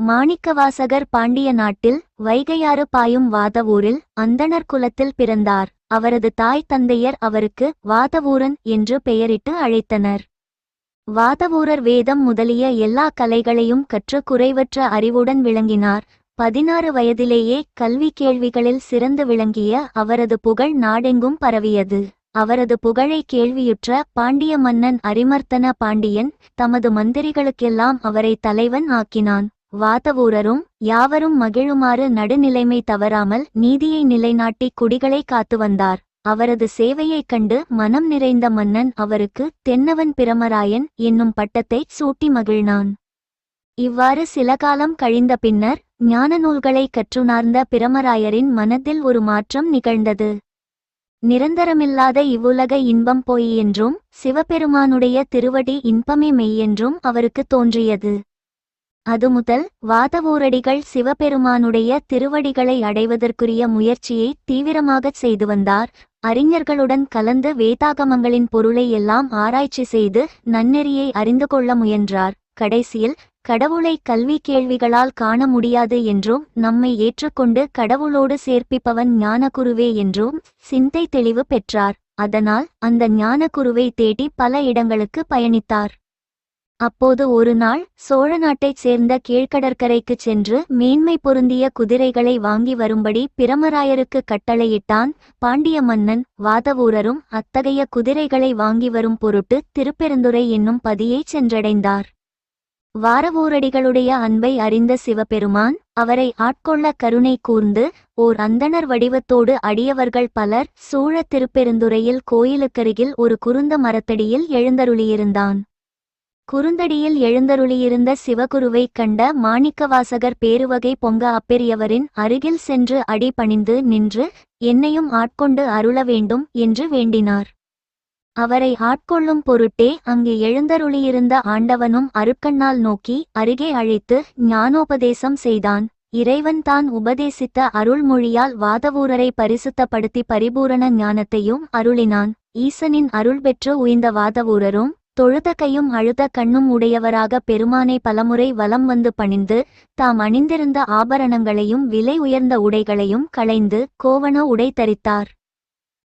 மாணிக்கவாசகர் பாண்டிய நாட்டில் வைகையாறு பாயும் வாதவூரில் அந்தணர் குலத்தில் பிறந்தார். அவரது தாய் தந்தையர் அவருக்கு வாதவூரன் என்று பெயரிட்டு அழைத்தனர். வாதவூரர் வேதம் முதலிய எல்லா கலைகளையும் கற்று குறைவற்ற அறிவுடன் விளங்கினார். 16 வயதிலேயே கல்வி கேள்விகளில் சிறந்து விளங்கிய அவரது புகழ் நாடெங்கும் பரவியது. அவரது புகழை கேள்வியுற்ற பாண்டிய மன்னன் அரிமர்த்தன பாண்டியன் தமது மந்திரிகளுக்கெல்லாம் அவரை தலைவன் ஆக்கினான். வாதவூரரும் யாவரும் மகிழுமாறு நடுநிலைமை தவறாமல் நீதியை நிலைநாட்டி குடிகளை காத்து வந்தார். அவரது சேவையைக் கண்டு மனம் நிறைந்த மன்னன் அவருக்கு தென்னவன் பிரமராயன் என்னும் பட்டத்தை சூட்டி மகிழ்னான். இவ்வாறு சில காலம் கழிந்த பின்னர் ஞான நூல்களை கற்றுணர்ந்த பிரமராயரின் மனத்தில் ஒரு மாற்றம் நிகழ்ந்தது. நிரந்தரமில்லாத இவ்வுலக இன்பம் பொய் என்றும் சிவபெருமானுடைய திருவடி இன்பமே மெய்யென்றும் அவருக்கு தோன்றியது. அது முதல் வாதவூரடிகள் சிவபெருமானுடைய திருவடிகளை அடைவதற்குரிய முயற்சியை தீவிரமாகச் செய்து வந்தார். அறிஞர்களுடன் கலந்து வேதாகமங்களின் பொருளை எல்லாம் ஆராய்ச்சி செய்து நன்னெறியை அறிந்து கொள்ள முயன்றார். கடைசியில் கடவுளை கல்வி கேள்விகளால் காண முடியாது என்றும் நம்மை ஏற்றுக்கொண்டு கடவுளோடு சேர்ப்பிப்பவன் ஞானகுருவே என்றும் சிந்தை தெளிவு பெற்றார். அதனால் அந்த ஞானகுருவை தேடி பல இடங்களுக்கு பயணித்தார். அப்போது ஒரு நாள் சோழ நாட்டைச் சேர்ந்த கீழ்கடற்கரைக்குச் சென்று மேன்மை பொருந்திய குதிரைகளை வாங்கி வரும்படி பிரமராயருக்கு கட்டளையிட்டான். பாண்டிய மன்னன் வாதவூரரும் அத்தகைய குதிரைகளை வாங்கி வரும் பொருட்டு திருப்பெருந்துறை என்னும் பதியைச் சென்றடைந்தார். வாரவூரடிகளுடைய அன்பை அறிந்த சிவபெருமான் அவரை ஆட்கொள்ள கருணை கூர்ந்து ஓர் அந்தணர் வடிவத்தோடு அடியவர்கள் பலர் சூழ திருப்பெருந்துறையில் கோயிலுக்கருகில் ஒரு குருந்த மரத்தடியில் எழுந்தருளியிருந்தான். குறுந்தடியில் எழுந்தருளியிருந்த சிவகுருவைக் கண்ட மாணிக்கவாசகர் பேருவகை பொங்க அப்பெரியவரின் அருகில் சென்று அடி பணிந்து நின்று என்னையும் ஆட்கொண்டு அருள வேண்டும் என்று வேண்டினார். அவரை ஆட்கொள்ளும் பொருட்டே அங்கு எழுந்தருளியிருந்த ஆண்டவனும் அருட்கண்ணால் நோக்கி அருகே அழைத்து ஞானோபதேசம் செய்தான். இறைவன் தான் உபதேசித்த அருள்மொழியால் வாதவூரரை பரிசுத்தப்படுத்தி பரிபூரண ஞானத்தையும் அருளினான். ஈசனின் அருள் பெற்று உய்ந்த வாதவூரரும் தொழுத கையும் அழுத கண்ணும் உடையவராக பெருமானை பலமுறை வலம் வந்து பணிந்து தாம் அணிந்திருந்த ஆபரணங்களையும் விலை உயர்ந்த உடைகளையும் களைந்து கோவண உடை தரித்தார்.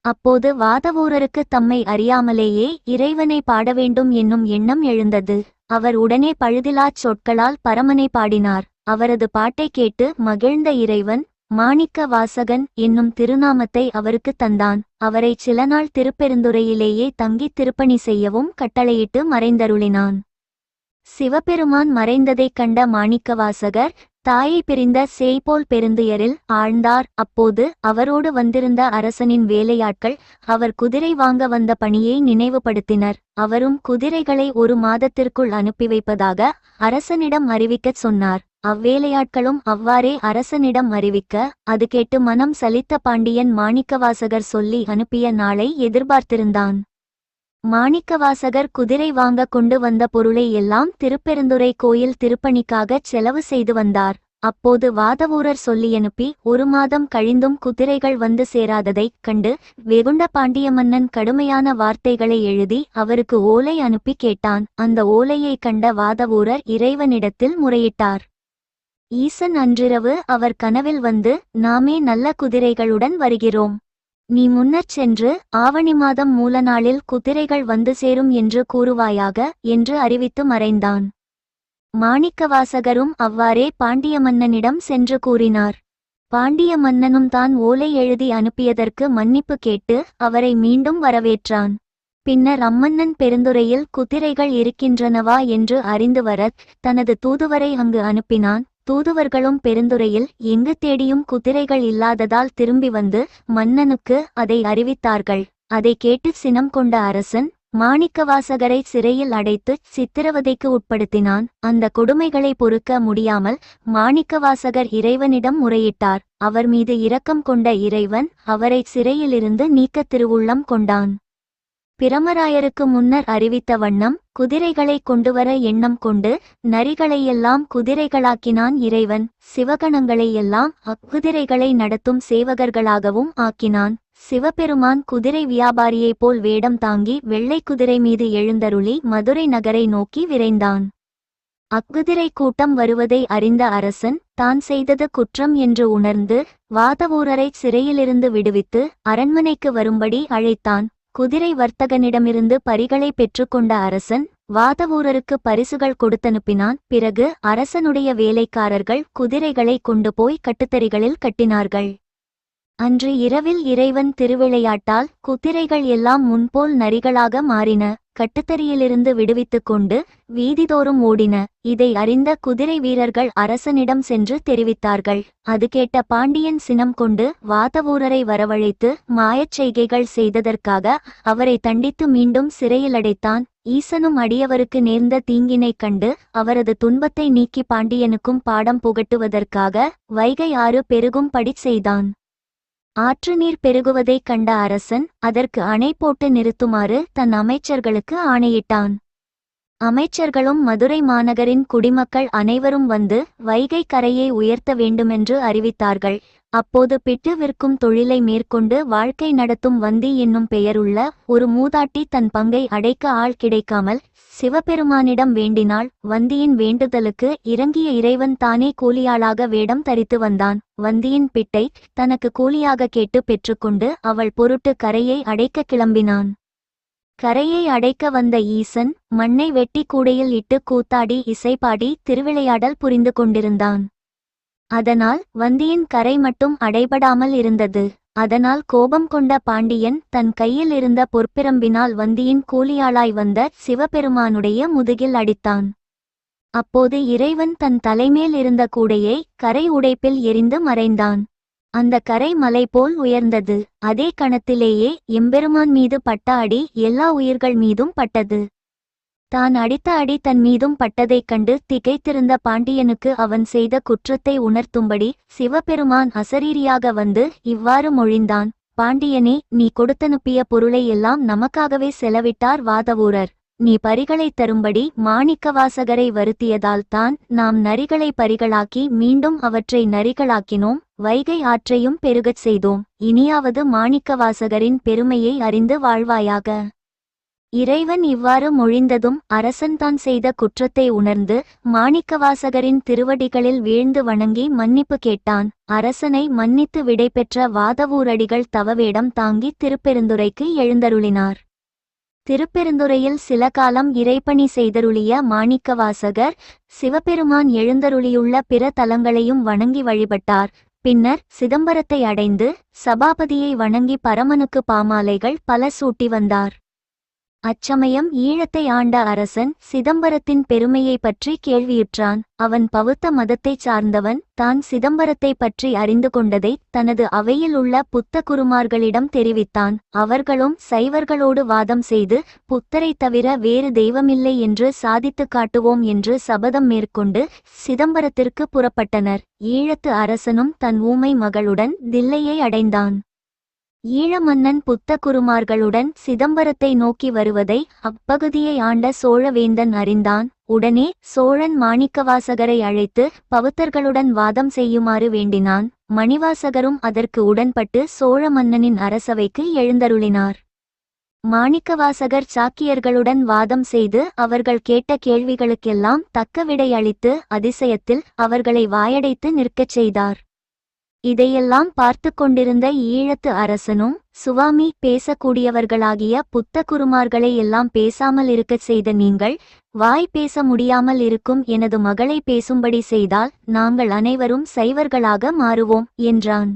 அப்போது வாதவூரருக்கு தம்மை அறியாமலேயே இறைவனை பாட வேண்டும் என்னும் எண்ணம் எழுந்தது. அவர் உடனே பழுதிலாச் சொற்களால் பரமனை பாடினார். அவரது பாட்டை கேட்டு மகிழ்ந்த இறைவன் மாணிக்க வாசகன் என்னும் திருநாமத்தை அவருக்கு தந்தான். அவரை சில நாள் திருப்பெருந்துறையிலேயே தங்கி திருப்பணி செய்யவும் கட்டளையிட்டு மறைந்தருளினான். சிவபெருமான் மறைந்ததைக் கண்ட மாணிக்கவாசகர் தாயை பிரிந்த சேய்போல் பெருந்துயரில் ஆழ்ந்தார். அப்போது அவரோடு வந்திருந்த அரசனின் வேலையாட்கள் அவர் குதிரை வாங்க வந்த பணியை நினைவுபடுத்தினர். அவரும் குதிரைகளை 1 மாதத்திற்குள் அனுப்பி வைப்பதாக அரசனிடம் அறிவிக்கச் சொன்னார். அவ்வேலையாட்களும் அவ்வாறே அரசனிடம் அறிவிக்க அது கேட்டு மனம் சலித்த பாண்டியன் மாணிக்கவாசகர் சொல்லி அனுப்பிய நாளை எதிர்பார்த்திருந்தான். மாணிக்கவாசகர் குதிரை வாங்க கொண்டு வந்த பொருளை எல்லாம் திருப்பெருந்துறை கோயில் திருப்பணிக்காகச் செலவு செய்து வந்தார். அப்போது வாதவூரர் சொல்லியனுப்பி 1 மாதம் கழிந்தும் குதிரைகள் வந்து சேராததைக் கண்டு வெகுண்ட பாண்டிய மன்னன் கடுமையான வார்த்தைகளை எழுதி அவருக்கு ஓலை அனுப்பி கேட்டான். அந்த ஓலையை கண்ட வாதவூரர் இறைவனிடத்தில் முறையிட்டார். ஈசன் அன்றிரவு அவர் கனவில் வந்து நாமே நல்ல குதிரைகளுடன் வருகிறோம். நீ முன்னச் சென்று ஆவணி மாதம் மூல நாளில் குதிரைகள் வந்து சேரும் என்று கூறுவாயாக என்று அறிவித்து மறைந்தான். மாணிக்கவாசகரும் அவ்வாறே பாண்டிய மன்னனிடம் சென்று கூறினார். பாண்டிய மன்னனும் தான் ஓலை எழுதி அனுப்பியதற்கு மன்னிப்பு கேட்டு அவரை மீண்டும் வரவேற்றான். பின்னர் அம்மன்னன் பெருந்துறையில் குதிரைகள் இருக்கின்றனவா என்று அறிந்து வரத் தனது தூதுவரை அங்கு அனுப்பினான். தூதுவர்களும் பெருந்துறையில் எங்கு தேடியும் குதிரைகள் இல்லாததால் திரும்பி வந்து மன்னனுக்கு அதை அறிவித்தார்கள். அதை கேட்டு சினம் கொண்ட அரசன் மாணிக்கவாசகரை சிறையில் அடைத்து சித்திரவதைக்கு உட்படுத்தினான். அந்த கொடுமைகளை பொறுக்க முடியாமல் மாணிக்கவாசகர் இறைவனிடம் முறையிட்டார். அவர் மீது இரக்கம் கொண்ட இறைவன் அவரை சிறையிலிருந்து நீக்க திருவுள்ளம் கொண்டான். பிரமராயருக்கு முன்னர் அறிவித்த வண்ணம் குதிரைகளை கொண்டுவர எண்ணம் கொண்டு நரிகளையெல்லாம் குதிரைகளாக்கினான் இறைவன். சிவகணங்களையெல்லாம் அக்குதிரைகளை நடத்தும் சேவகர்களாகவும் ஆக்கினான். சிவபெருமான் குதிரை வியாபாரியைப் போல் வேடம் தாங்கி வெள்ளை குதிரை மீது எழுந்தருளி மதுரை நகரை நோக்கி விரைந்தான். அக்குதிரை கூட்டம் வருவதை அறிந்த அரசன் தான் செய்தது குற்றம் என்று உணர்ந்து வாதவூரரை சிறையிலிருந்து விடுவித்து அரண்மனைக்கு வரும்படி அழைத்தான். குதிரை வர்த்தகனிடமிருந்து பரிகளை பெற்றுக்கொண்ட அரசன் வாதவூரருக்கு பரிசுகள் கொடுத்தனுப்பினான். பிறகு அரசனுடைய வேலைக்காரர்கள் குதிரைகளை கொண்டு போய் கட்டுத்தறிகளில் கட்டினார்கள். அன்று இரவில் இறைவன் திருவிளையாட்டால் குதிரைகள் எல்லாம் முன்போல் நரிகளாக மாறின. கட்டுத்தறியிலிருந்து விடுவித்துக் கொண்டு வீதிதோறும் ஓடின. இதை அறிந்த குதிரை வீரர்கள் அரசனிடம் சென்று தெரிவித்தார்கள். அது கேட்ட பாண்டியன் சினம் கொண்டு வாதவூரரை வரவழைத்து மாயச் செய்கைகள் செய்ததற்காக அவரை தண்டித்து மீண்டும் சிறையில் அடைத்தான். ஈசனும் அடியவருக்கு நேர்ந்த தீங்கினைக் கண்டு அவரது துன்பத்தை நீக்கி பாண்டியனுக்கும் பாடம் புகட்டுவதற்காக வைகை ஆறு பெருகும் படிச் செய்தான். ஆற்று நீர் பெருகுவதைக் கண்ட அரசன் அதற்கு அணை போட்டு நிறுத்துமாறு தன் அமைச்சர்களுக்கு ஆணையிட்டான். அமைச்சர்களும் மதுரை மாநகரின் குடிமக்கள் அனைவரும் வந்து வைகை கரையை உயர்த்த வேண்டுமென்று அறிவித்தார்கள். அப்போது பிட்டு விற்கும் தொழிலை மேற்கொண்டு வாழ்க்கை நடத்தும் வந்தி என்னும் பெயருள்ள ஒரு மூதாட்டி தன் பங்கை அடைக்க ஆள் கிடைக்காமல் சிவபெருமானிடம் வேண்டினாள். வந்தியின் வேண்டுதலுக்கு இறங்கிய இறைவன் தானே கூலியாளாக வேடம் தரித்து வந்தான். வந்தியின் பிட்டை தனக்கு கூலியாக கேட்டு பெற்றுக்கொண்டு அவள் பொருட்டு கரையை அடைக்க கிளம்பினான். கரையை அடைக்க வந்த ஈசன் மண்ணை வெட்டி கூடையில் இட்டு கூத்தாடி இசைப்பாடி திருவிளையாடல் புரிந்து கொண்டிருந்தான். அதனால் வந்தியின் கரை மட்டும் அடைபடாமல் இருந்தது. அதனால் கோபம் கொண்ட பாண்டியன் தன் கையில் இருந்த பொற்பிரம்பினால் வந்தியின் கூலியாளாய் வந்த சிவபெருமானுடைய முதுகில் அடித்தான். அப்போது இறைவன் தன் தலைமேல் இருந்த கூடையை கரை உடைப்பில் எரிந்து மறைந்தான். அந்த கரை மலை போல் உயர்ந்தது. அதே கணத்திலேயே எம்பெருமான் மீது பட்ட அடி எல்லா உயிர்கள் மீதும் பட்டது. தான் அடித்த அடி தன் மீதும் பட்டதைக் கண்டு திகைத்திருந்த பாண்டியனுக்கு அவன் செய்த குற்றத்தை உணர்த்தும்படி சிவபெருமான் அசரீரியாக வந்து இவ்வாறு மொழிந்தான். பாண்டியனே, நீ கொடுத்தனுப்பிய பொருளை எல்லாம் நமக்காகவே செலவிட்டார் வாதவூரர். நீ பரிகளை தரும்படி மாணிக்கவாசகரை வருத்தியதால் தான் நாம் நரிகளை பரிகளாக்கி மீண்டும் அவற்றை நரிகளாக்கினோம். வைகை ஆற்றையும் பெருகச் செய்தோம். இனியாவது மாணிக்கவாசகரின் பெருமையை அறிந்து வாழ்வாயாக. இறைவன் இவ்வாறு மொழிந்ததும் அரசன் தான் செய்த குற்றத்தை உணர்ந்து மாணிக்கவாசகரின் திருவடிகளில் வீழ்ந்து வணங்கி மன்னிப்பு கேட்டான். அரசனை மன்னித்து விடைபெற்ற வாதவூரடிகள் தவவேடம் தாங்கி திருப்பெருந்துறைக்கு எழுந்தருளினார். திருப்பெருந்துறையில் சில காலம் இறைப்பணி செய்தருளிய மாணிக்கவாசகர் சிவபெருமான் எழுந்தருளியுள்ள பிற தலங்களையும் வணங்கி வழிபட்டார். பின்னர் சிதம்பரத்தை அடைந்து சபாபதியை வணங்கி பரமனுக்கு பாமாலைகள் பல சூட்டி வந்தார். அச்சமயம் ஈழத்தை ஆண்ட அரசன் சிதம்பரத்தின் பெருமையை பற்றி கேள்வியுற்றான். அவன் பௌத்த மதத்தைச் சார்ந்தவன். தான் சிதம்பரத்தை பற்றி அறிந்து கொண்டதை தனது அவையில் உள்ள புத்த குருமார்களிடம் தெரிவித்தான். அவர்களும் சைவர்களோடு வாதம் செய்து புத்தரை தவிர வேறு தெய்வமில்லை என்று சாதித்து காட்டுவோம் என்று சபதம் மேற்கொண்டு சிதம்பரத்திற்கு புறப்பட்டனர். ஈழத்து அரசனும் தன் ஊமை மகளுடன் தில்லையை அடைந்தான். ஈழ மன்னன் புத்த குருமார்களுடன் சிதம்பரத்தை நோக்கி வருவதை அப்பகுதியை ஆண்ட சோழவேந்தன் அறிந்தான். உடனே சோழன் மாணிக்கவாசகரை அழைத்து பௌத்தர்களுடன் வாதம் செய்யுமாறு வேண்டினான். மணிவாசகரும் அதற்கு உடன்பட்டு சோழ மன்னனின் அரசவைக்கு எழுந்தருளினார். மாணிக்கவாசகர் சாக்கியர்களுடன் வாதம் செய்து அவர்கள் கேட்ட கேள்விகளுக்கெல்லாம் தக்க விடை அளித்து அதிசயத்தில் அவர்களை வாயடைத்து நிற்கச் செய்தார். இதையெல்லாம் பார்த்து கொண்டிருந்த ஈழத்து அரசனும் சுவாமி, பேசக்கூடியவர்களாகிய புத்த குருமார்களை எல்லாம் பேசாமல் இருக்கச் செய்த நீங்கள் வாய் பேச முடியாமல் இருக்கும் எனது மகளை பேசும்படி செய்தால் நாங்கள் அனைவரும் சைவர்களாக மாறுவோம் என்றான்.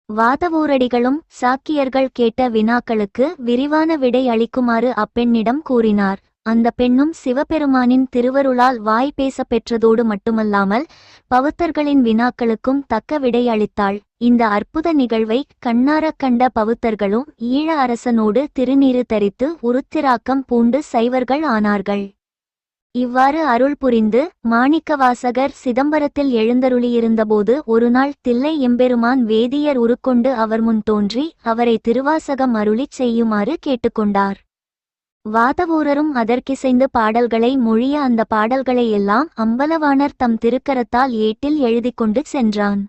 வாதவூரடிகளும் சாக்கியர்கள் கேட்ட வினாக்களுக்கு விரிவான விடை அளிக்குமாறு அப்பெண்ணிடம் கூறினார். அந்த பெண்ணும் சிவபெருமானின் திருவருளால் வாய் பேச பெற்றதோடு மட்டுமல்லாமல் பௌத்தர்களின் வினாக்களுக்கும் தக்க விடை அளித்தாள். இந்த அற்புத நிகழ்வை கண்ணாரக் கண்ட பௌத்தர்களும் ஈழ அரசனோடு திருநீறு தரித்து உருத்திராக்கம் பூண்டு சைவர்கள் ஆனார்கள். இவ்வாறு அருள் புரிந்து மாணிக்கவாசகர் சிதம்பரத்தில் எழுந்தருளியிருந்தபோது ஒருநாள் தில்லை எம்பெருமான் வேதியர் உருக்கொண்டு அவர் முன் தோன்றி அவரை திருவாசகம் அருளிச் செய்யுமாறு கேட்டுக்கொண்டார். வாதவூரரும் அதற்கிசைந்து பாடல்களை மொழிய அந்த பாடல்களை எல்லாம் அம்பலவாணர் தம் திருக்கரத்தால் ஏட்டில் எழுதி கொண்டு சென்றான்.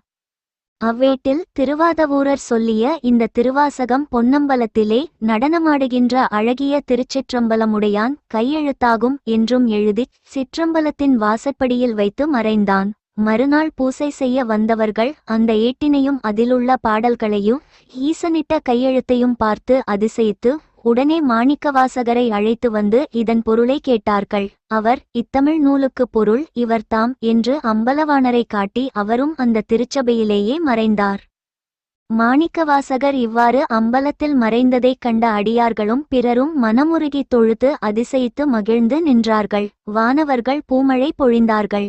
அவ்வேட்டில் திருவாதவூரர் சொல்லிய இந்த திருவாசகம் பொன்னம்பலத்திலே நடனமாடுகின்ற அழகிய திருச்சிற்றம்பலமுடையான் கையெழுத்தாகும் என்றும் எழுதிச் சிற்றம்பலத்தின் வாசற்படியில் வைத்து மறைந்தான். மறுநாள் பூசை செய்ய வந்தவர்கள் அந்த ஏட்டினையும் அதிலுள்ள பாடல்களையும் ஈசனிட்ட கையெழுத்தையும் பார்த்து அதிசயித்து உடனே மாணிக்கவாசகரை அழைத்து வந்து இதன் பொருளை கேட்டார்கள். அவர், இத்தமிழ் நூலுக்கு பொருள் இவர்தாம் என்று அம்பலவாணரை காட்டி அவரும் அந்த திருச்சபையிலேயே மறைந்தார். மாணிக்கவாசகர் இவ்வாறு அம்பலத்தில் மறைந்ததைக் கண்ட அடியார்களும் பிறரும் மனமுருகி தொழுது அதிசயித்து மகிழ்ந்து நின்றார்கள். வானவர்கள் பூமழை பொழிந்தார்கள்.